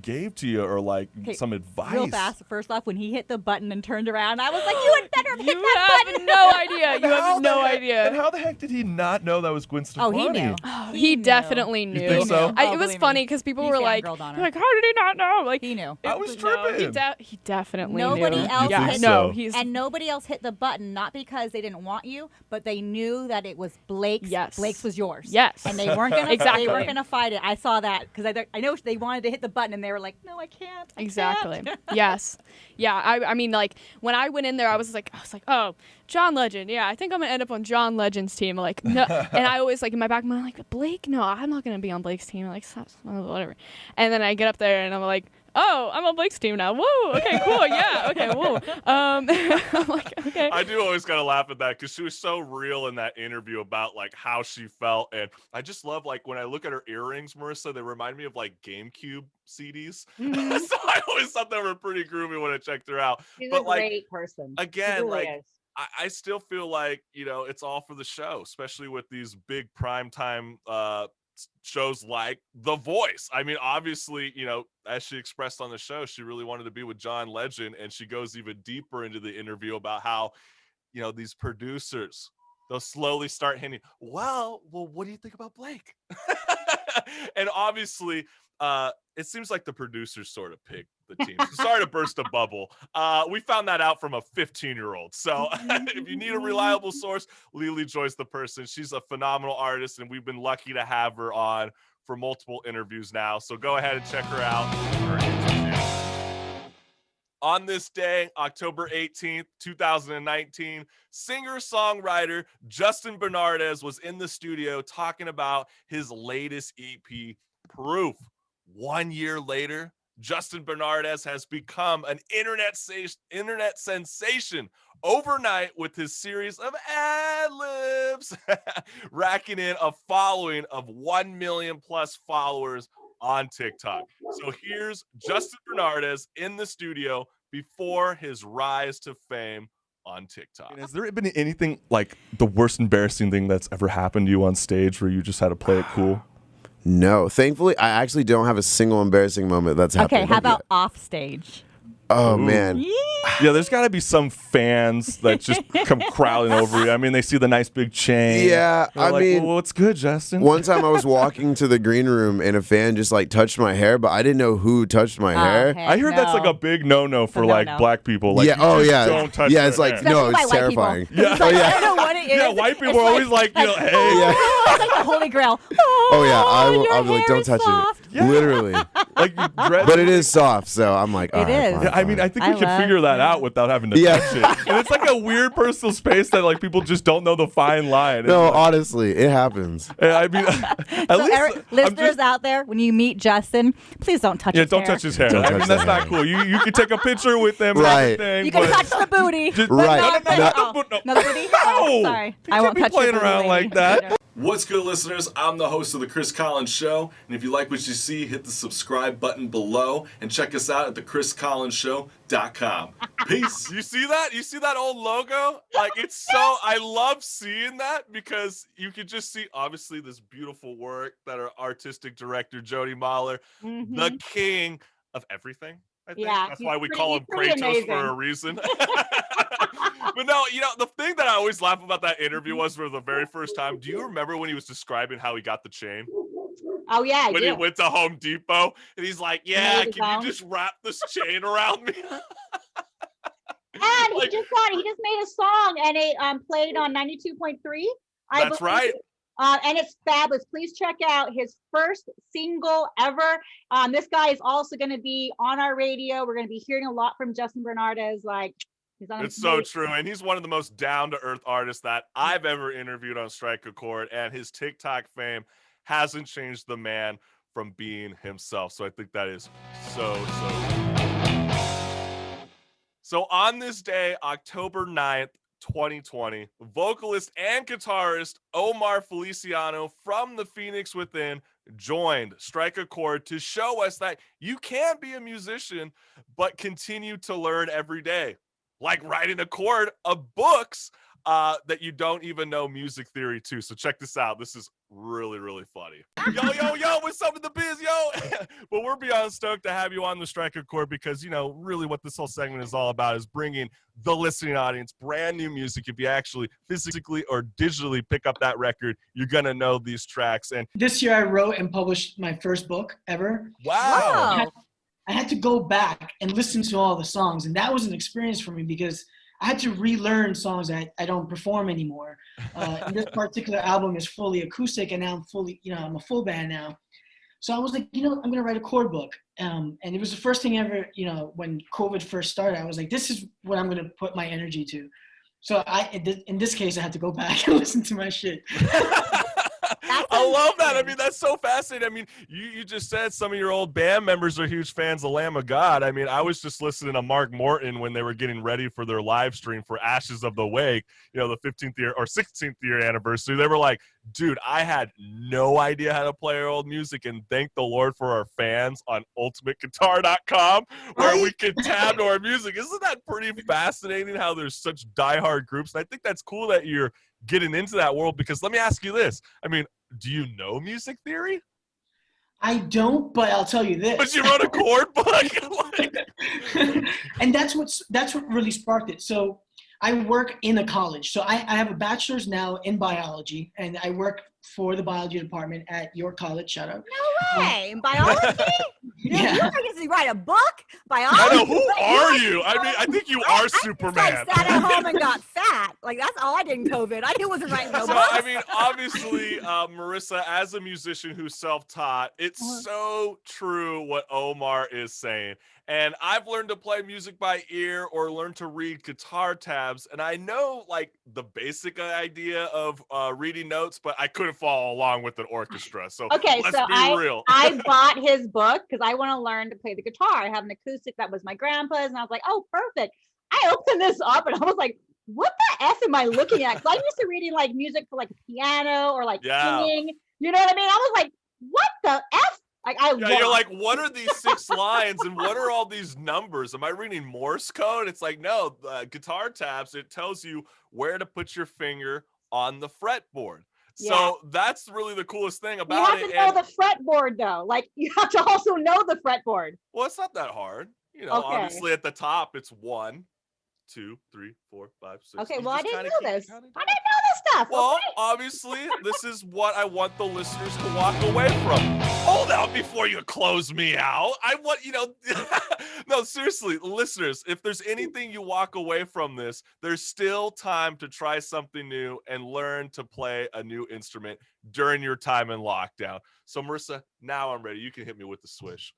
gave to you or like Okay, some advice? Real fast, first off, when he hit the button and turned around, I was like, you had better hit You that have button. no idea. And You how have no the heck- idea. And how the heck did he not know that was Gwen Stefani? Oh, he knew. He definitely knew. think so? It was funny because people were like, how did he not know? Like He knew. I was no, tripping. he definitely Nobody knew. else You hit think no, so? he's and nobody else hit the button, not because they didn't want you, but they knew that it was Blake's. Yes. Blake's was yours. Yes. And they weren't gonna Exactly. they weren't gonna fight it. I saw that because I know they wanted to hit the button and they were like, no, I can't. I Exactly. can't. Yes. Yeah. I mean, like when I went in there, I was like, oh, John Legend. Yeah, I think I'm gonna end up on John Legend's team. Like, no. And I always like in my back of my mind, like, Blake? No, I'm not gonna be on Blake's team. Like, whatever. And then I get up there and I'm like, oh, I'm on Blake's team now. Whoa. Okay. Cool. Yeah. Okay. Whoa. I'm like, okay. I do always kind of laugh at that because she was so real in that interview about like how she felt. And I just love like when I look at her earrings, Marissa, they remind me of like GameCube CDs. Mhm. So I always thought they were pretty groovy when I checked her out. She's But a like, great person. She again, really like is. I still feel like, it's all for the show, especially with these big primetime shows like The Voice. I mean, obviously, as she expressed on the show, she really wanted to be with John Legend, and she goes even deeper into the interview about how, these producers, they'll slowly start hinting, well, what do you think about Blake? And obviously, it seems like the producers sort of picked the team. Sorry to burst a bubble. We found that out from a 15-year-old. So if you need a reliable source, LiLi Joy's the person. She's a phenomenal artist, and we've been lucky to have her on for multiple interviews now. So go ahead and check her out. On this day, October 18th, 2019, singer-songwriter Justin Bernardez was in the studio talking about his latest EP, Proof. 1 year later, Justin Bernardez has become an internet sensation overnight with his series of ad-libs, racking in a following of 1 million plus followers on TikTok. So here's Justin Bernardez in the studio before his rise to fame on TikTok. Has there been anything like the worst embarrassing thing that's ever happened to you on stage where you just had to play it cool? No, thankfully, I actually don't have a single embarrassing moment that's happened. Okay, how about off stage? Oh, Ooh. man. Yeah, there's got to be some fans that just come crowding over you. I mean, they see the nice big chain. Yeah, They're I like, mean, well, what's good, Justin? One time I was walking to the green room and a fan just like touched my hair, but I didn't know who touched my hair. I heard that's like a big no-no for like black people. Like, yeah, you just yeah. don't touch yeah, their it's like, hair. no, it's terrifying. Yeah, Like, I don't know what it is. Yeah, white people It's are always like, hey. Oh, it's like the Holy Grail. Oh, yeah, I'll be your like, don't hair touch is soft. it. Literally. Like, but it is soft, so I'm like, all right, fine, Yeah, I mean, I think we can figure that out without having to Yeah. touch it. And it's like a weird personal space that like people just don't know the fine line. No, It's like- honestly, it happens. I mean, at So, least Eric, listeners out there, when you meet Justin, please don't touch yeah, his don't hair. touch his hair. Don't I touch mean, the that's not hair. cool. You can take a picture with them and Right. everything. You can but touch the booty. Just- but Right. not the- No. oh, not the booty? Oh, No. sorry. You I can't won't be touch your playing booty around later. like that. What's good, listeners? I'm the host of The Chris Collins Show, and if you like what you see, hit the subscribe button below and check us out at thechriscollinsshow.com. Peace. You see that? You see that old logo? Like, it's so, I love seeing that because you can just see, obviously, this beautiful work that our artistic director, Jody Mahler, the king of everything. I think. Yeah, that's why we call him Kratos for a reason. But no, you know, the thing that I always laugh about that interview was for the very first time. Do you remember when he was describing how he got the chain? Oh, yeah. When he went to Home Depot and he's like, yeah, can you just wrap this chain around me? And he just made a song and it played on 92.3. That's right. And it's fabulous. Please check out his first single ever. This guy is also going to be on our radio. We're going to be hearing a lot from Justin Bernardez. Like, it's so true. And he's one of the most down-to-earth artists that I've ever interviewed on Strike a Chord. And his TikTok fame hasn't changed the man from being himself. So I think that is so. So on this day, October 9th, 2020, vocalist and guitarist Omar Feliciano from the Phoenix Within joined Strike a Chord to show us that you can be a musician, but continue to learn every day. Like writing a chord of books that you don't even know music theory to. So check this out. This is really, really funny. Yo, what's up with the biz, yo? But we're beyond stoked to have you on the Strike a Chord because, you know, really what this whole segment is all about is bringing the listening audience brand new music. If you actually physically or digitally pick up that record, you're going to know these tracks. And this year I wrote and published my first book ever. Wow. I had to go back and listen to all the songs, and that was an experience for me because I had to relearn songs that I don't perform anymore. And this particular album is fully acoustic, and now I'm fully, I'm a full band now. So I was like, I'm going to write a chord book. And it was the first thing ever, when COVID first started, I was like, this is what I'm going to put my energy to. So in this case, I had to go back and listen to my shit. I love that. I mean, that's so fascinating. I mean, you just said some of your old band members are huge fans of Lamb of God. I mean, I was just listening to Mark Morton when they were getting ready for their live stream for Ashes of the Wake, the 15th year or 16th year anniversary. They were like, dude, I had no idea how to play our old music, and thank the Lord for our fans on ultimateguitar.com where we can tab to our music. Isn't that pretty fascinating how there's such diehard groups? And I think that's cool that you're getting into that world because let me ask you this. I mean, do you know music theory? I don't, but I'll tell you this. But you wrote a chord book. And that's what really sparked it. So I work in a college. So I have a bachelor's now in biology, and I work for the biology department at your college. Shout out. No way. Biology? Yeah. You think to write a book? Biology? I know. Who are you? I mean, I think you are Superman. I sat at home and got fat. Like, that's all I did in COVID. I wasn't writing no So, books. I mean, obviously, Marissa, as a musician who's self-taught, it's so true what Omar is saying. And I've learned to play music by ear or learned to read guitar tabs. And I know, like, the basic idea of reading notes, but I couldn't follow along with an orchestra. So okay, let's so be real. I bought his book because I want to learn to play the guitar. I have an acoustic that was my grandpa's, and I was like, oh, perfect. I opened this up, and I was like, what the F am I looking at? Because I'm used to reading, like, music for, like, piano or, like, singing. You know what I mean? I was like, what the F? Like, you're like, what are these 6 lines and what are all these numbers? Am I reading Morse code? It's like, no, guitar tabs, it tells you where to put your finger on the fretboard. So that's really the coolest thing about it. You have to know the fretboard, though. Like, you have to also know the fretboard. Well, it's not that hard. Obviously at the top, it's 1, 2, 3, 4, 5, 6. Okay, well, I didn't know this. I didn't know this stuff. Well, obviously, this is what I want the listeners to walk away from. Hold out before you close me out. I want, no, seriously, listeners, if there's anything you walk away from this, there's still time to try something new and learn to play a new instrument during your time in lockdown. So, Marissa, now I'm ready. You can hit me with the swish.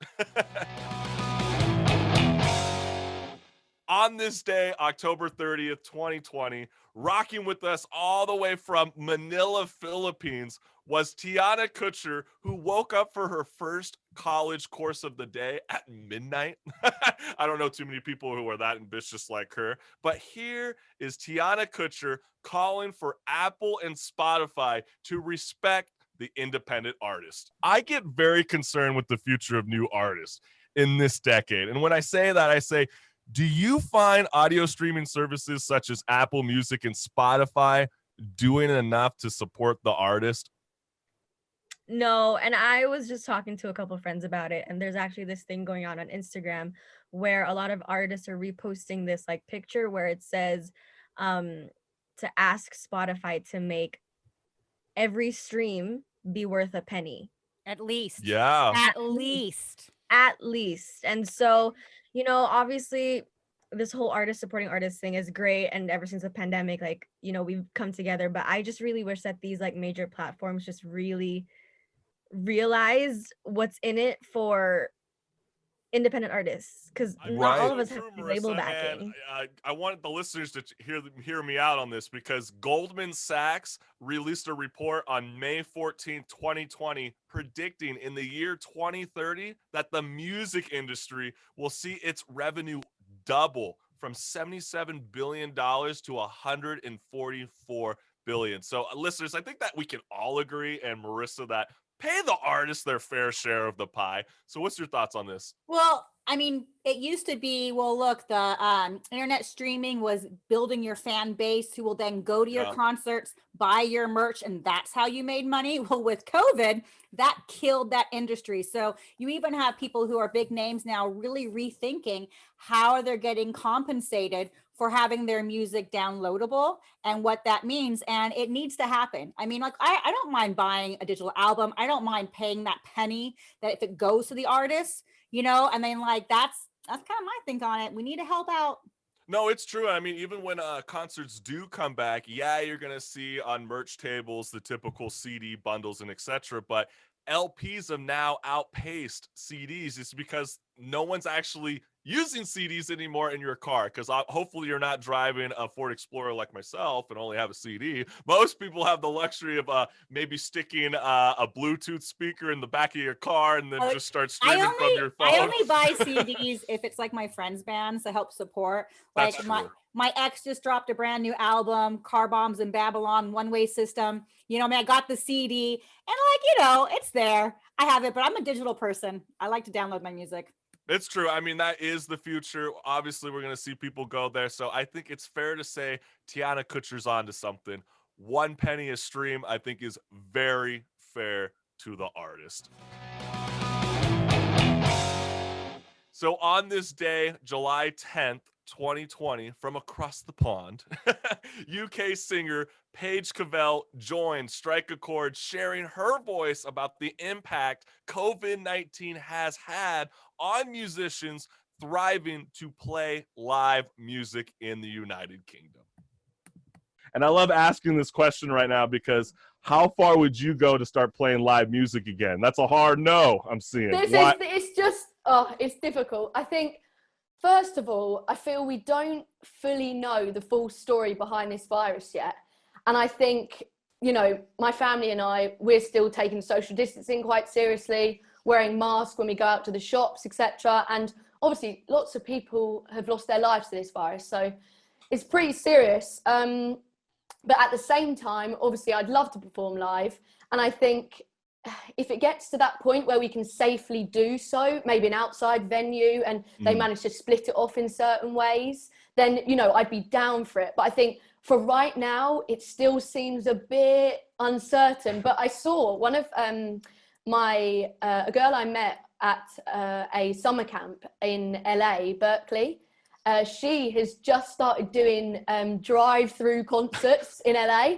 On this day, October 30th, 2020, rocking with us all the way from Manila, Philippines, was Tianakutcher, who woke up for her first college course of the day at midnight. I don't know too many people who are that ambitious like her, but here is Tianakutcher calling for Apple and Spotify to respect the independent artist. I get very concerned with the future of new artists in this decade. And when I say that, I say, do you find audio streaming services such as Apple Music and Spotify doing enough to support the artist? No, and I was just talking to a couple friends about it, and there's actually this thing going on Instagram where a lot of artists are reposting this like picture where it says to ask Spotify to make every stream be worth a penny. At least. Yeah. At least. At least. And so, you know, obviously this whole artist supporting artists thing is great, and ever since the pandemic, like, you know, we've come together, but I just really wish that these like major platforms just really realize what's in it for independent artists, because not all of us have label backing. I wanted the listeners to hear me out on this, because Goldman Sachs released a report on May 14, 2020, predicting in the year 2030 that the music industry will see its revenue double from $77 billion to $144 billion. So listeners, I think that we can all agree, and Marissa, that pay the artists their fair share of the pie. So what's your thoughts on this? Well, I mean, it used to be, well, look, the internet streaming was building your fan base who will then go to your concerts, buy your merch, and that's how you made money. Well, with COVID, that killed that industry. So you even have people who are big names now really rethinking how they're getting compensated for having their music downloadable and what that means. And it needs to happen. I mean, like, I don't mind buying a digital album. I don't mind paying that penny that if it goes to the artist, you know, and then like, that's kind of my think on it. We need to help out. No, it's true. I mean, even when concerts do come back, yeah, you're going to see on merch tables the typical CD bundles and etc. But LPs have now outpaced CDs. It's because no one's actually using CDs anymore in your car, because hopefully you're not driving a Ford Explorer like myself and only have a CD. Most people have the luxury of maybe sticking a Bluetooth speaker in the back of your car and then just start streaming from your phone. I only buy CDs if it's like my friends' bands to help support. Like my ex just dropped a brand new album, Car Bombs in Babylon, One Way System. You know, I mean, I got the CD and like, you know, it's there. I have it, but I'm a digital person. I like to download my music. It's true. I mean, that is the future. Obviously, we're going to see people go there. So I think it's fair to say Tianakutcher's onto something. 1 penny a stream, I think, is very fair to the artist. So on this day, July 10th, 2020, from across the pond, UK singer Paige Cavell joined Strike a Chord, sharing her voice about the impact COVID-19 has had on musicians thriving to play live music in the United Kingdom. And I love asking this question right now, because how far would you go to start playing live music again? That's a hard no, I'm seeing. It's just, it's difficult. I think, first of all, I feel we don't fully know the full story behind this virus yet. And I think, you know, my family and I, we're still taking social distancing quite seriously, wearing masks when we go out to the shops, etc. And obviously, lots of people have lost their lives to this virus. So it's pretty serious. But at the same time, obviously, I'd love to perform live. And I think if it gets to that point where we can safely do so, maybe an outside venue, and they manage to split it off in certain ways, then, you know, I'd be down for it. But I think for right now, it still seems a bit uncertain. But I saw one of a girl I met at a summer camp in LA, Berkeley. She has just started doing drive-through concerts in LA.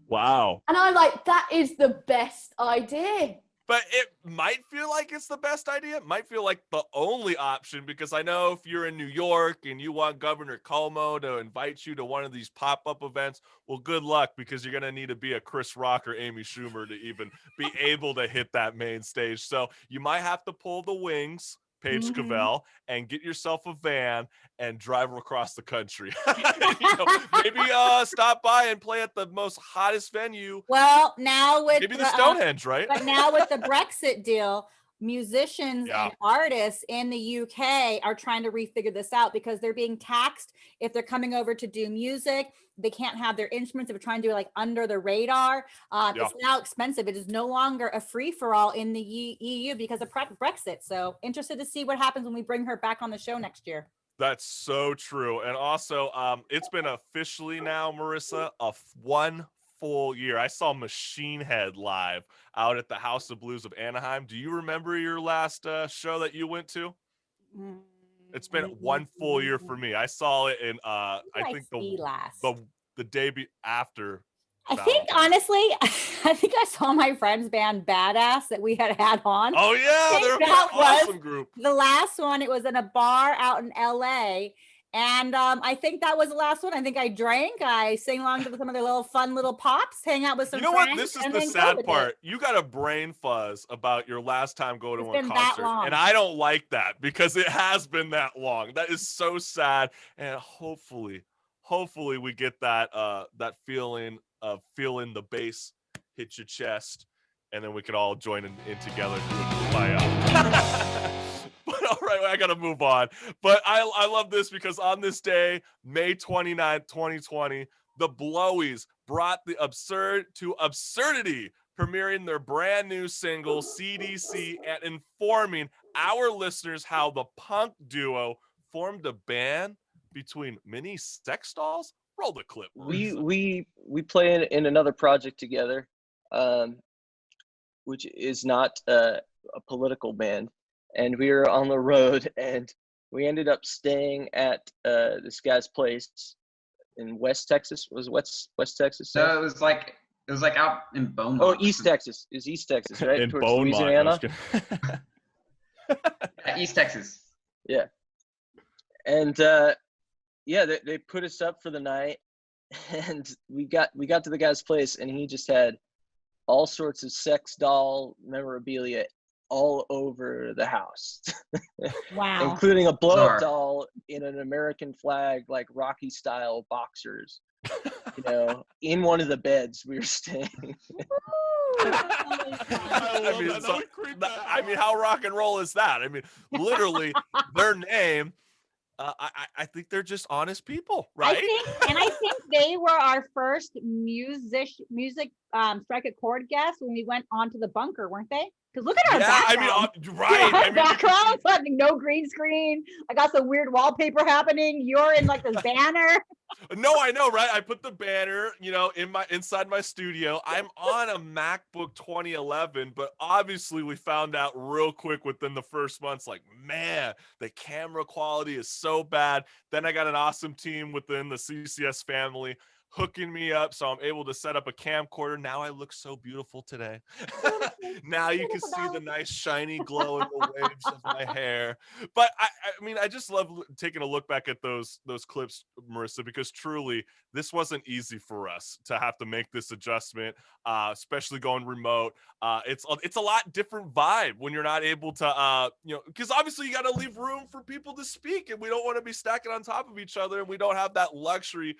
Wow. And I'm like, that is the best idea. But it might feel like it's the best idea. It might feel like the only option, because I know if you're in New York and you want Governor Cuomo to invite you to one of these pop-up events, well, good luck, because you're going to need to be a Chris Rock or Amy Schumer to even be able to hit that main stage. So you might have to pull the wings, Paige Mhm. Cavell, and get yourself a van and drive across the country. Maybe stop by and play at the most hottest venue. Well, now with Maybe the Stonehenge, right? But now with the Brexit deal, musicians Yeah. and artists in the UK are trying to refigure this out because they're being taxed if they're coming over to do music. They can't have their instruments. They're trying to do it like under the radar. It's now expensive. It is no longer a free for all in the EU because of Brexit. So interested to see what happens when we bring her back on the show next year. That's so true. And also, it's been officially now, Marissa, one full year. I saw Machine Head live out at the House of Blues of Anaheim. Do you remember your last show that you went to? It's been one full year for me. I saw it in I think the day after. I think honestly, I think I saw my friend's band Badass that we had on. Oh yeah, they're an awesome group. The last one. It was in a bar out in LA. And I think that was the last one. I think I drank. I sang along to some of their little fun little pops, hang out with some friends. You know what? This is the sad part. You got a brain fuzz about your last time going to a concert. And I don't like that because it has been that long. That is so sad. And hopefully we get that that feeling of feeling the bass hit your chest. And then we can all join in together and do a kumbaya. But all right, I got to move on. But I love this because on this day, May 29th, 2020, the Blowies brought the absurd to absurdity, premiering their brand new single, CDC, and informing our listeners how the punk duo formed a band between mini sex dolls. Roll the clip. We play in another project together, which is not a political band. And we were on the road, and we ended up staying at this guy's place in West Texas. Was it West Texas? No, it was like out in Beaumont. Oh, East Texas. It was East Texas, right? In Towards Beaumont. Louisiana. Yeah, East Texas. Yeah. And they put us up for the night, and we got to the guy's place, and he just had all sorts of sex doll memorabilia all over the house. Wow. Including a blow-up doll in an American flag, like Rocky style boxers, in one of the beds we were staying. I mean, how rock and roll is that? I mean, literally their name, I think they're just honest people, right? I think they were our first music strike a chord guest when we went onto the bunker, weren't they? Because look at our background. Background, like no green screen. I got some weird wallpaper happening. You're in like this banner. No, I know, right? I put the banner, inside my studio. I'm on a MacBook 2011, but obviously we found out real quick within the first months, like, man, the camera quality is so bad. Then I got an awesome team within the CCS family hooking me up, so I'm able to set up a camcorder. Now I look so beautiful today. Now you can see the nice shiny glow in the waves of my hair. But I just love taking a look back at those clips, Marissa, because truly this wasn't easy for us to have to make this adjustment, especially going remote. It's a lot different vibe when you're not able to, because obviously you got to leave room for people to speak, and we don't want to be stacking on top of each other, and we don't have that luxury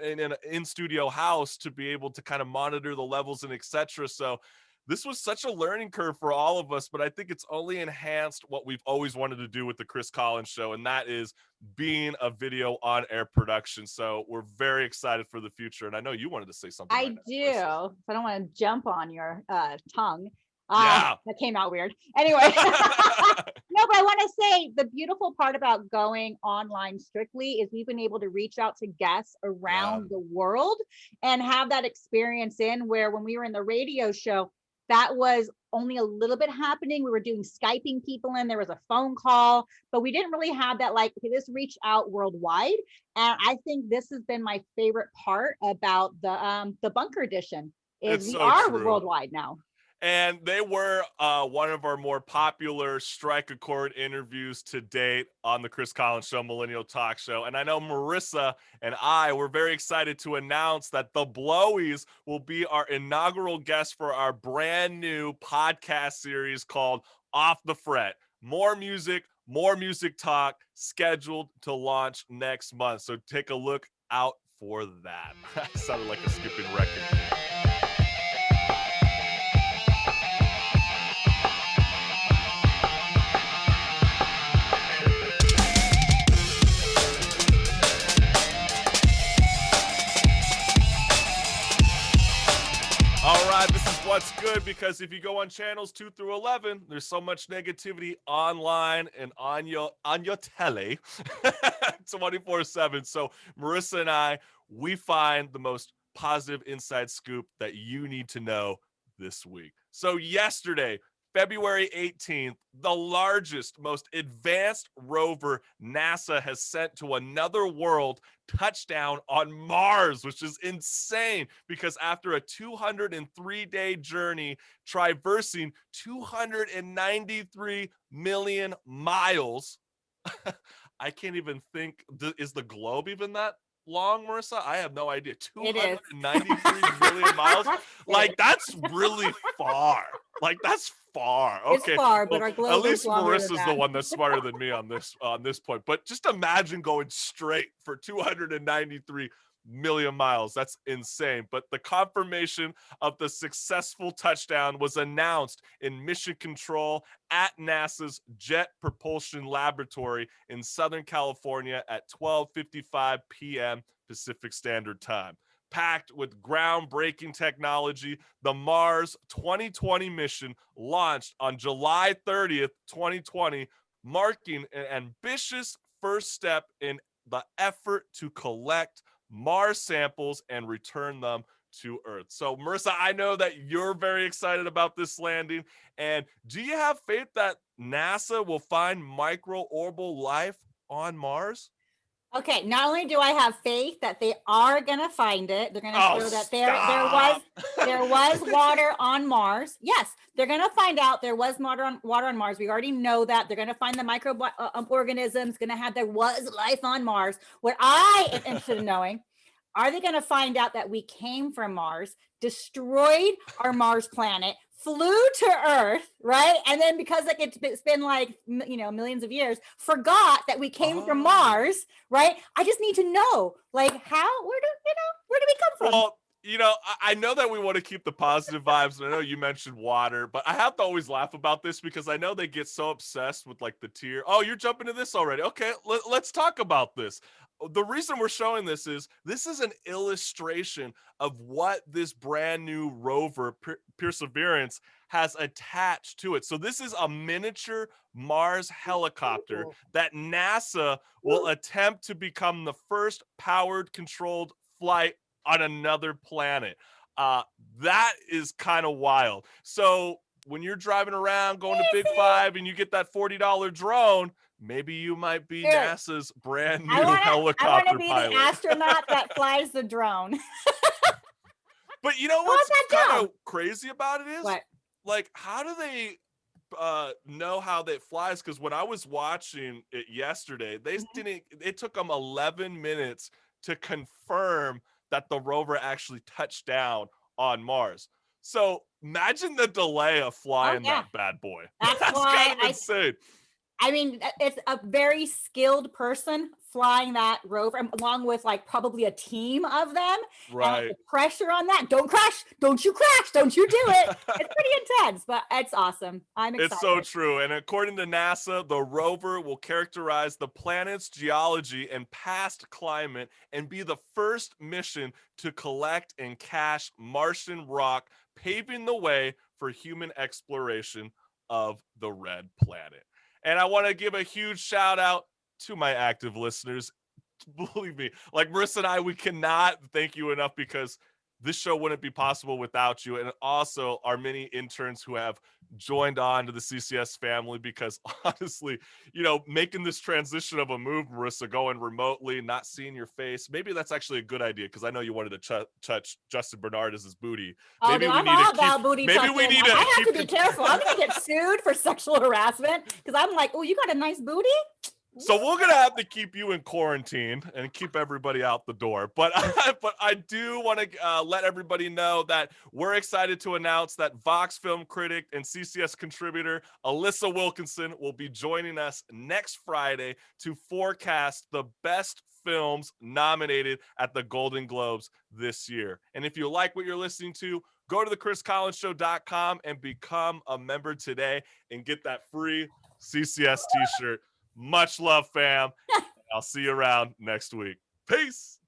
in an in-studio house to be able to kind of monitor the levels and etc. So this was such a learning curve for all of us, but I think it's only enhanced what we've always wanted to do with the Chris Collins Show, and that is being a video on-air production. So we're very excited for the future, and I know you wanted to say something. I do. So I don't want to jump on your tongue. Yeah. That came out weird. Anyway, no, but I want to say the beautiful part about going online strictly is we've been able to reach out to guests around the world and have that experience where when we were in the radio show, that was only a little bit happening. We were doing Skyping people in, there was a phone call, but we didn't really have that, like, okay, this reached out worldwide. And I think this has been my favorite part about the Bunker Edition is we are worldwide now. And they were one of our more popular Strike a Chord interviews to date on the Chris Collins Show, Millennial Talk Show. And I know Marissa and I were very excited to announce that the Blowies will be our inaugural guest for our brand new podcast series called Off the Fret. more music talk scheduled to launch next month. So take a look out for that. Sounded like a skipping record. All right, this is what's good, because if you go on channels 2 through 11, there's so much negativity online and on your tele 24/7. So Marissa and I, we find the most positive inside scoop that you need to know this week. So yesterday, February 18th, the largest, most advanced rover NASA has sent to another world touchdown on Mars, which is insane, because after a 203-day journey traversing 293 million miles, I can't even think, is the globe even that long, Marissa? I have no idea. 293 million miles? Like, that's really far. Like, that's far. Okay. It's far, but our globe at least is longer than Marissa's that. the one that's smarter than me on this point. But just imagine going straight for 293 million miles. That's insane. But the confirmation of the successful touchdown was announced in mission control at NASA's Jet Propulsion Laboratory in Southern California at 12:55 p.m. Pacific Standard Time. Packed with groundbreaking technology, the Mars 2020 mission launched on July 30th, 2020, marking an ambitious first step in the effort to collect Mars samples and return them to Earth. So, Marissa, I know that you're very excited about this landing. And do you have faith that NASA will find microorbital life on Mars? Okay, not only do I have faith that they are gonna find it, they're gonna show that there was water on Mars. Yes, they're gonna find out there was water on Mars. We already know that. They're gonna find the microorganisms. There was life on Mars. What I am interested in knowing, are they gonna find out that we came from Mars, destroyed our Mars planet, flew to Earth, right? And then because like it's been like, you know, millions of years, forgot that we came from Mars, right? I just need to know, like, where do we come from? Well, you know, I know that we want to keep the positive vibes, and I know you mentioned water, but I have to always laugh about this because I know they get so obsessed with like the tier. Oh, you're jumping to this already. Okay, let's talk about this. The reason we're showing this is an illustration of what this brand new rover Perseverance has attached to it. So this is a miniature Mars helicopter that NASA will attempt to become the first powered controlled flight on another planet. That is kind of wild. So when you're driving around going to Big Five and you get that $40 drone, maybe you might be NASA's brand new helicopter I want to be pilot. the astronaut that flies the drone. But you know what's kind of crazy about it is, what? Like, how do they know how that flies? Because when I was watching it yesterday, they didn't. It took them 11 minutes to confirm that the rover actually touched down on Mars. So imagine the delay of flying that bad boy. That's kind of insane. I mean, it's a very skilled person flying that rover, along with like probably a team of them. Right. And, like, the pressure on that. Don't crash. Don't you crash. Don't you do it. It's pretty intense, but it's awesome. I'm excited. It's so true. And according to NASA, the rover will characterize the planet's geology and past climate and be the first mission to collect and cache Martian rock, paving the way for human exploration of the red planet. And I want to give a huge shout out to my active listeners. Believe me, like Marissa and I, we cannot thank you enough, because this show wouldn't be possible without you. And also our many interns who have joined on to the CCS family, because honestly, you know, making this transition of a move, Marissa, going remotely, not seeing your face, maybe that's actually a good idea, because I know you wanted to touch Justin Bernardez's booty. Maybe I'm all about booty touching. I have to be careful. I'm going to get sued for sexual harassment, because I'm like, oh, you got a nice booty? So we're gonna have to keep you in quarantine and keep everybody out the door. But I do want to let everybody know that we're excited to announce that Vox film critic and CCS contributor Alyssa Wilkinson will be joining us next Friday to forecast the best films nominated at the Golden Globes this year. And if you like what you're listening to, go to thechriscollinsshow.com and become a member today and get that free CCS t-shirt. Much love, fam. I'll see you around next week. Peace.